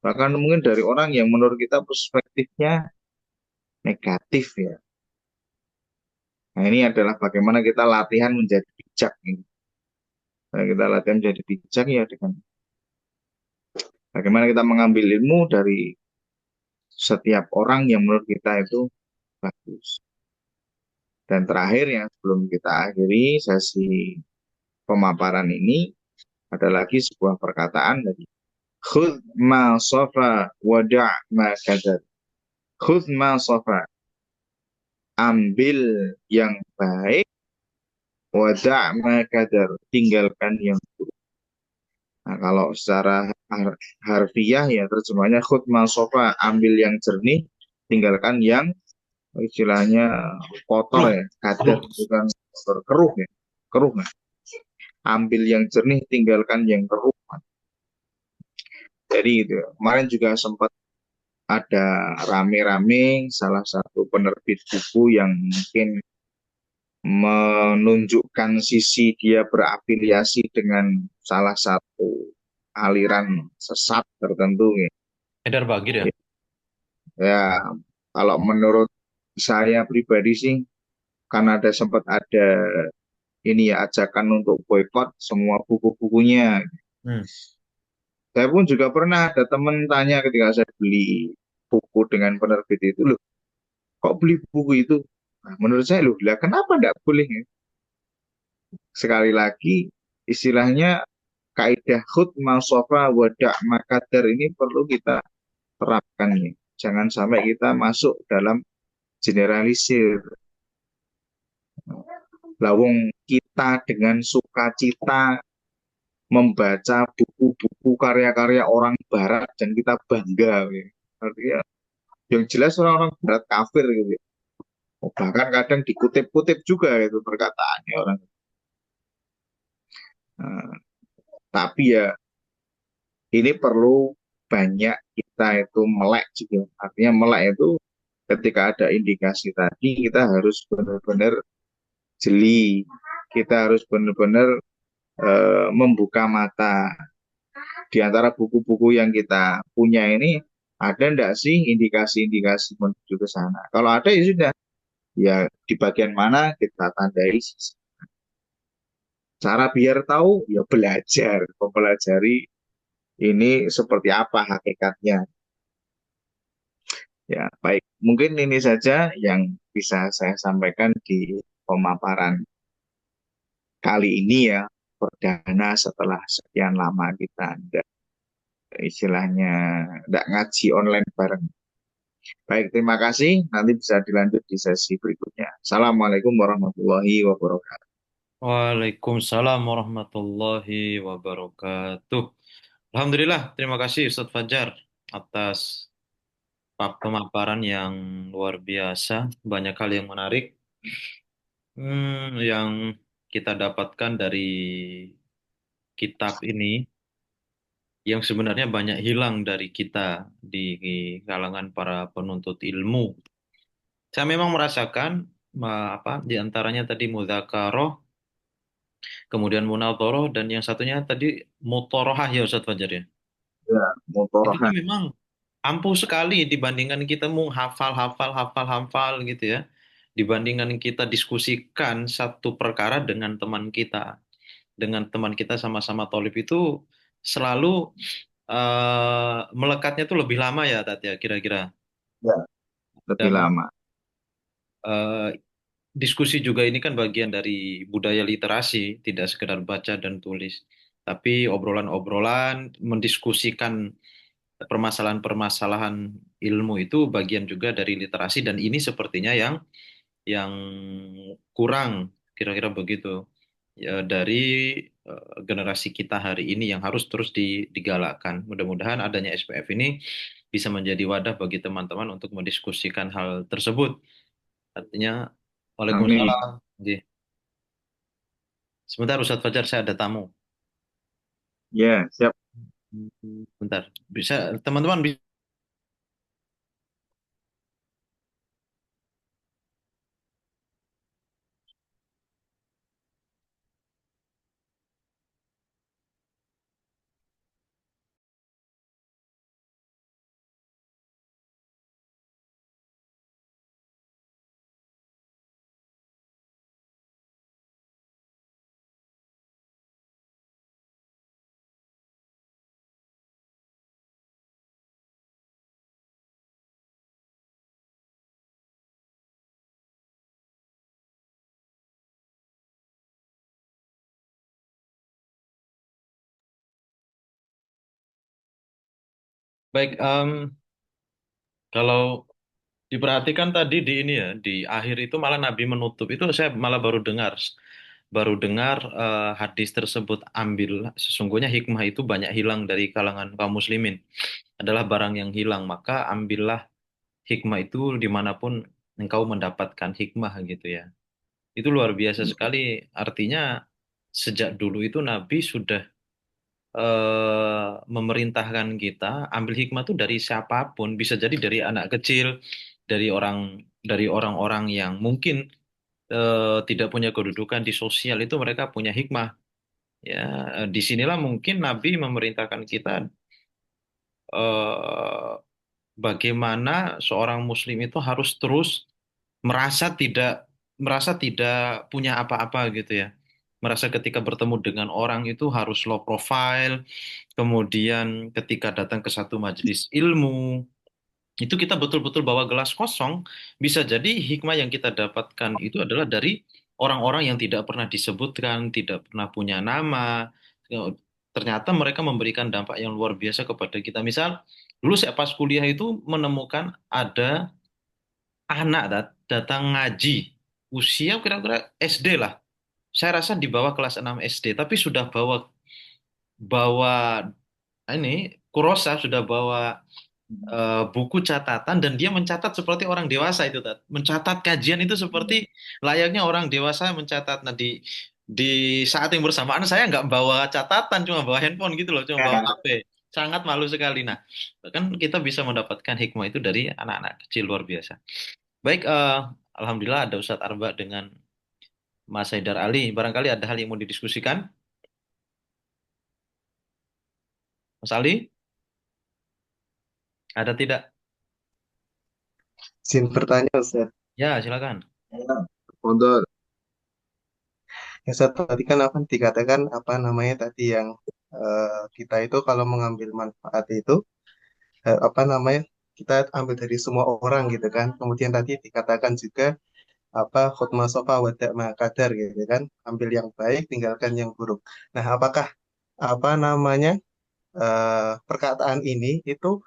Bahkan mungkin dari orang yang menurut kita perspektifnya negatif ya. Nah ini adalah bagaimana kita latihan menjadi bijak ini. Nah, kita latihan menjadi bijak ya dengan bagaimana kita mengambil ilmu dari setiap orang yang menurut kita itu bagus. Dan terakhir yang sebelum kita akhiri sesi pemaparan ini ada lagi sebuah perkataan dari khudh ma sofa wada' ma kadar. Khudh ma sofa, ambil yang baik, wada' ma kadar, tinggalkan yang buruk. Nah, kalau secara harfiah ya terjemahnya khudh ma sofa, ambil yang jernih, tinggalkan yang istilahnya kotor ya, kadar bukan kotor, keruh ya, keruh. Nah. Ambil yang jernih, tinggalkan yang keruh. Jadi itu kemarin juga sempat ada rame-rame salah satu penerbit buku yang mungkin menunjukkan sisi dia berafiliasi dengan salah satu aliran sesat tertentu ya. Edar Bagir ya? Ya, kalau menurut saya pribadi sih kan ada sempat ada ini ya ajakan untuk boykot semua buku-bukunya. Hmm. Saya pun juga pernah ada teman tanya ketika saya beli buku dengan penerbit itu, loh, kok beli buku itu? Nah, menurut saya, loh, lah kenapa enggak boleh ya? Sekali lagi, istilahnya kaidah khud masofa wadak makadar ini perlu kita terapkan ya. Jangan sampai kita masuk dalam generalisir. Lawung kita dengan sukacita membaca buku-buku karya-karya orang Barat dan kita bangga. Ya. Artinya yang jelas orang-orang Barat kafir gitu. Ya. Oh, bahkan kadang dikutip-kutip juga itu perkataannya orang. Nah, tapi ya ini perlu banyak kita itu melek juga. Artinya melek itu ketika ada indikasi tadi kita harus benar-benar jeli. Kita harus benar-benar membuka mata. Di antara buku-buku yang kita punya ini ada enggak sih indikasi-indikasi menuju ke sana? Kalau ada ya sudah, ya di bagian mana kita tandai. Cara biar tahu ya belajar, mempelajari ini seperti apa hakikatnya. Ya, baik. Mungkin ini saja yang bisa saya sampaikan di pemaparan kali ini ya, perdana setelah sekian lama kita ndak istilahnya ndak ngaji online bareng. Baik, terima kasih. Nanti bisa dilanjut di sesi berikutnya. Assalamualaikum warahmatullahi wabarakatuh. Waalaikumsalam warahmatullahi wabarakatuh. Alhamdulillah, terima kasih Ustadz Fajar atas pemaparan yang luar biasa. Banyak hal yang menarik yang kita dapatkan dari kitab ini yang sebenarnya banyak hilang dari kita di kalangan para penuntut ilmu. Saya memang merasakan apa di antaranya tadi mudzakarah, kemudian munadharah dan yang satunya tadi mutorohah ya Ustadz Fajar ya. Ya, Itu tuh mutorohan. memang ampuh sekali dibandingkan kita mau hafal gitu ya. Dibandingkan kita diskusikan satu perkara dengan teman kita. Dengan teman kita sama-sama tolib itu selalu melekatnya tuh lebih lama ya Tat ya kira-kira. Ya, lebih Dan lama. eh, diskusi juga ini kan bagian dari budaya literasi, tidak sekedar baca dan tulis. Tapi obrolan-obrolan mendiskusikan permasalahan-permasalahan ilmu itu bagian juga dari literasi dan ini sepertinya yang kurang kira-kira begitu ya, dari generasi kita hari ini yang harus terus digalakkan. Mudah-mudahan adanya SPF ini bisa menjadi wadah bagi teman-teman untuk mendiskusikan hal tersebut. Artinya, Amin. Waalaikumsalam. Nggih. Sebentar Ustadz Fajar, saya ada tamu. Ya, siap. Bentar, bisa teman-teman bisa. Baik, kalau diperhatikan tadi di ini ya, di akhir itu malah Nabi menutup. Itu saya malah baru dengar hadis tersebut ambil sesungguhnya hikmah itu banyak hilang dari kalangan kaum muslimin. Adalah barang yang hilang, maka ambillah hikmah itu dimanapun engkau mendapatkan hikmah gitu ya. Itu luar biasa sekali. Artinya sejak dulu itu Nabi sudah memerintahkan kita ambil hikmah itu dari siapapun, bisa jadi dari anak kecil, dari orang-orang yang mungkin tidak punya kedudukan di sosial itu mereka punya hikmah. Ya, disinilah mungkin Nabi memerintahkan kita eh, bagaimana seorang Muslim itu harus terus merasa tidak merasa tidak punya apa-apa gitu ya. Merasa ketika bertemu dengan orang itu harus low profile, kemudian ketika datang ke satu majelis ilmu, itu kita betul-betul bawa gelas kosong, bisa jadi hikmah yang kita dapatkan itu adalah dari orang-orang yang tidak pernah disebutkan, tidak pernah punya nama. Ternyata mereka memberikan dampak yang luar biasa kepada kita. Misal, dulu saya pas kuliah itu menemukan ada anak datang ngaji, usia kira-kira SD lah. Saya rasa di bawah kelas 6 SD, tapi sudah bawa bawa ini Kurosa sudah bawa buku catatan dan dia mencatat seperti orang dewasa itu, Tat. Mencatat kajian itu seperti layaknya orang dewasa mencatat. Nah, di saat yang bersamaan saya nggak bawa catatan, cuma bawa handphone gitu loh, cuma bawa HP. Sangat malu sekali. Nah, kan kita bisa mendapatkan hikmah itu dari anak-anak kecil luar biasa. Baik, Alhamdulillah ada Ustadz Arba dengan Mas Haidar Ali. Barangkali ada hal yang mau didiskusikan, Mas Ali? Ada tidak? Izin bertanya Ustaz. Ya, silakan. Untuk Ya, Ustaz, tadi kan apa dikatakan apa namanya tadi yang kita itu kalau mengambil manfaat itu apa namanya kita ambil dari semua orang gitu kan. Kemudian tadi dikatakan juga apa khutmah sofa wadak makadar gitu kan. Ambil yang baik, tinggalkan yang buruk. Nah, apakah apa namanya perkataan ini itu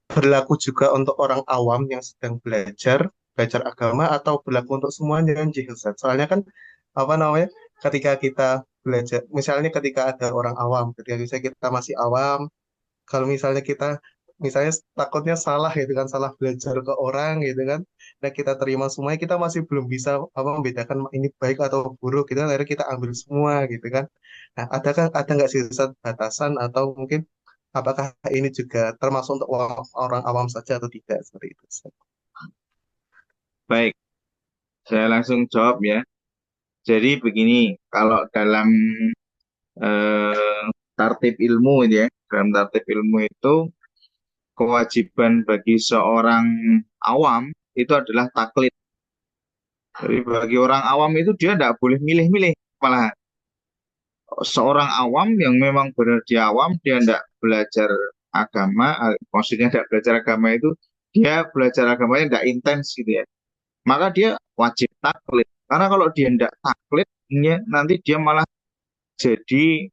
berlaku juga untuk orang awam yang sedang belajar agama atau berlaku untuk semuanya kan Ustaz? Soalnya kan apa namanya ketika kita belajar, misalnya ketika ada orang awam, ketika misalnya kita masih awam, kalau misalnya kita misalnya takutnya salah gitu kan, salah belajar ke orang gitu kan, nah kita terima semuanya, kita masih belum bisa apa membedakan ini baik atau buruk gitu kan, akhirnya kita ambil semua gitu kan. Nah, ada nggak sih Ustaz, batasan atau mungkin apakah ini juga termasuk untuk orang awam saja atau tidak seperti itu Ustaz? baik, saya langsung jawab ya. Jadi begini, kalau dalam tartib ilmu itu ya, dalam tartib ilmu itu kewajiban bagi seorang awam itu adalah taklid. Jadi bagi orang awam itu dia tidak boleh milih-milih. Malah seorang awam yang memang benar dia awam, dia tidak belajar agama, maksudnya tidak belajar agama itu, dia belajar agamanya tidak intens gitu ya. Maka dia wajib taklid. Karena kalau dia tidak taklid, nanti dia malah jadi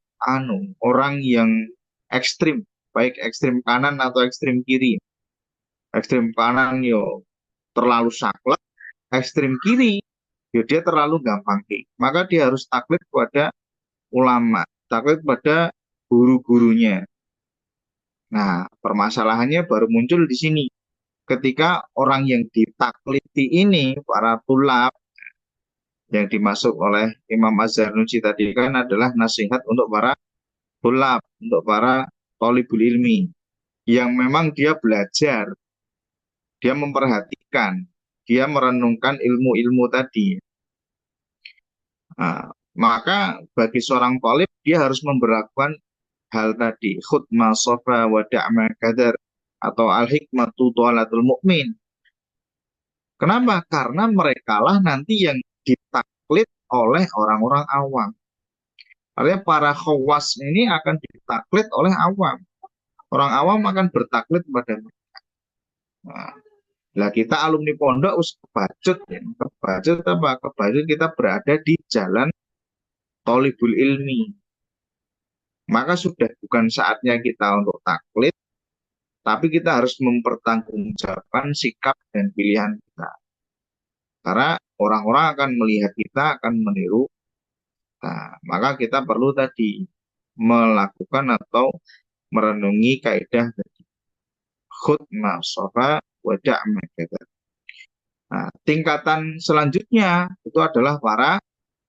orang yang ekstrim, baik ekstrim kanan atau ekstrim kiri. Ekstrim kanan yo terlalu saklek, ekstrim kiri yo dia terlalu gampang. Maka dia harus taklid kepada ulama, taklid pada guru-gurunya. Nah, permasalahannya baru muncul di sini. Ketika orang yang ditakliti ini, para tulab, yang dimasuk oleh Imam Az-Zarnuji tadi kan adalah nasihat untuk para tulab, untuk para thalibul ilmi, yang memang dia belajar, dia memperhatikan, dia merenungkan ilmu-ilmu tadi. Nah, maka bagi seorang thalib, dia harus memperlakukan hal tadi, khutmah sofa wa da'ma kadar, atau al-hikmatu tualatul mu'min. Kenapa? Karena merekalah nanti yang ditaklid oleh orang-orang awam. Artinya para khawas ini akan ditaklid oleh awam. Orang awam akan bertaklid kepada mereka. Nah, lah kita alumni pondok us kebacut ya. Kebacut apa? Kebacut kita berada di jalan tolibul ilmi. Maka sudah bukan saatnya kita untuk taklid, tapi kita harus mempertanggungjawabkan sikap dan pilihan kita. Karena orang-orang akan melihat kita, akan meniru. Nah, maka kita perlu tadi melakukan atau merenungi kaidah tadi. Khud ma'asofa wada' ma'kada. Nah, tingkatan selanjutnya itu adalah para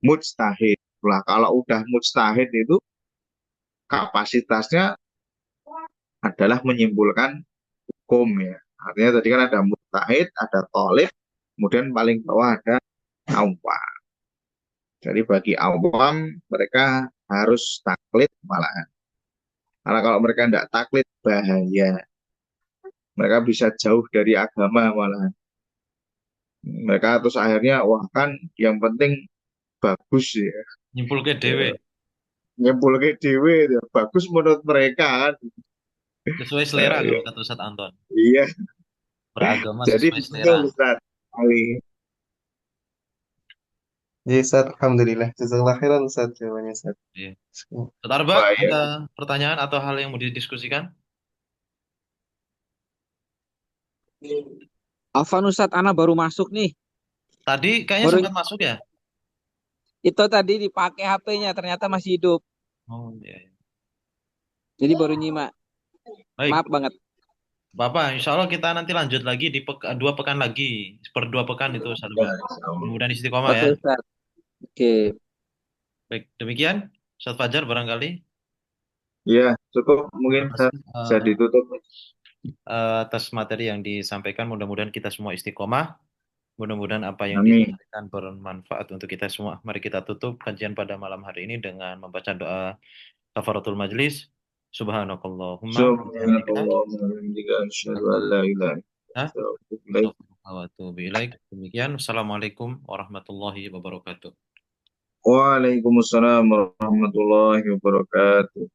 mujtahid. Lah, kalau udah mujtahid itu kapasitasnya adalah menyimpulkan hukum ya. Artinya tadi kan ada mujtahid, ada thalib, kemudian paling bawah ada awam. Jadi bagi awam mereka harus taklid malahan. Karena kalau mereka tidak taklid bahaya. Mereka bisa jauh dari agama malahan. Mereka terus akhirnya wah kan yang penting bagus ya. Nyimpul ke dewe. Nyempul ke dewe ya. Bagus menurut mereka kan. Sesuai selera Eh, kalau kata Ustadz Anton. iya, Beragama jadi sesuai begitu selera. Ustaz Ali. Ya Ustaz, Alhamdulillah. Jazakallah khairan Ustaz jawabannya Ustaz. Iya. Ustadz Arba, Baik. ada pertanyaan atau hal yang mau didiskusikan? Afan Ustadz, Ana baru masuk nih. Tadi kayaknya Baru sempat masuk ya? itu tadi dipakai HP-nya, ternyata masih hidup. Oh, iya, iya. Jadi baru nyimak. Baik, Maaf banget. Bapak, insya Allah kita nanti lanjut lagi di 2 pekan lagi. Per 2 pekan itu satu Ya, bulan. insya Allah. Mudah-mudahan istiqomah Oke ya. Ustaz. Oke. Baik, demikian. Ustaz Fajar barangkali. Ya, cukup mungkin Terima kasih bisa ditutup. atas materi yang disampaikan. Mudah-mudahan kita semua istiqomah. Mudah-mudahan apa yang Amin. disampaikan bermanfaat untuk kita semua. Mari kita tutup kajian pada malam hari ini dengan membaca doa kafaratul majlis. Subhanakallahumma wa bihamdika. Subhanallah wa bihamdika asyhadu an la ilaha illa anta astaghfiruka wa atubu ilaik. Astaghfirullah wa atubu ilaik. Demikian. Assalamualaikum warahmatullahi wabarakatuh. Waalaikumsalam warahmatullahi wabarakatuh.